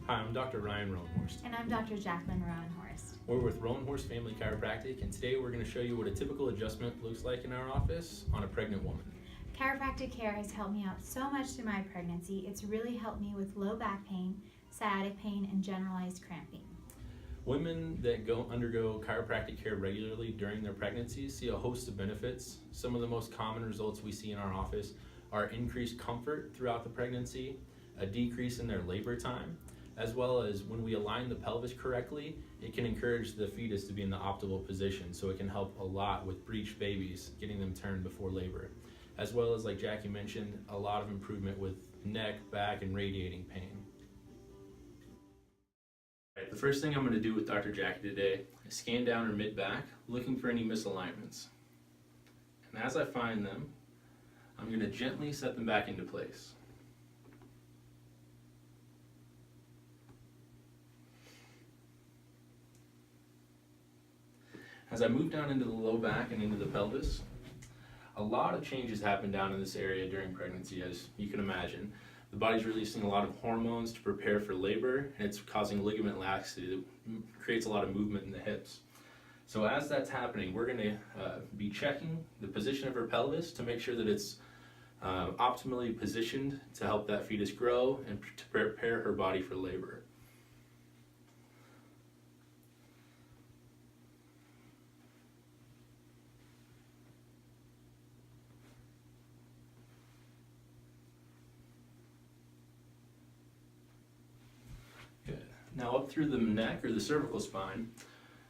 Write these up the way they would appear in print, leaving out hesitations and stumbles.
Hi, I'm Dr. Ryan Rowenhorst. And I'm Dr. Jacqueline Rowenhorst. We're with Rowenhorst Family Chiropractic, and today we're going to show you what a typical adjustment looks like in our office on a pregnant woman. Chiropractic care has helped me out so much through my pregnancy. It's really helped me with low back pain, sciatic pain, and generalized cramping. Women that undergo chiropractic care regularly during their pregnancies see a host of benefits. Some of the most common results we see in our office are increased comfort throughout the pregnancy, a decrease in their labor time, as well as when we align the pelvis correctly, it can encourage the fetus to be in the optimal position, so it can help a lot with breech babies, getting them turned before labor. As well as, like Jackie mentioned, a lot of improvement with neck, back, and radiating pain. Right, the first thing I'm going to do with Dr. Jackie today is scan down her mid-back, looking for any misalignments. And as I find them, I'm going to gently set them back into place. As I move down into the low back and into the pelvis, a lot of changes happen down in this area during pregnancy, as you can imagine. The body's releasing a lot of hormones to prepare for labor, and it's causing ligament laxity that creates a lot of movement in the hips. So as that's happening, we're going to be checking the position of her pelvis to make sure that it's optimally positioned to help that fetus grow and to prepare her body for labor. Good. Now up through the neck or the cervical spine,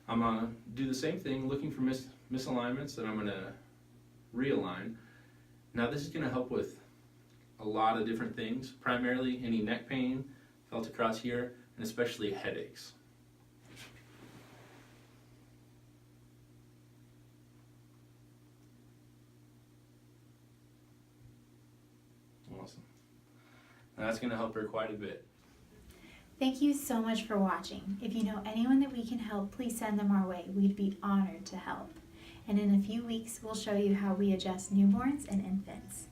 I'm going to do the same thing, looking for misalignments that I'm going to realign. Now this is going to help with a lot of different things, primarily any neck pain felt across here, and especially headaches. Awesome. Now that's going to help her quite a bit. Thank you so much for watching. If you know anyone that we can help, please send them our way. We'd be honored to help. And in a few weeks, we'll show you how we adjust newborns and infants.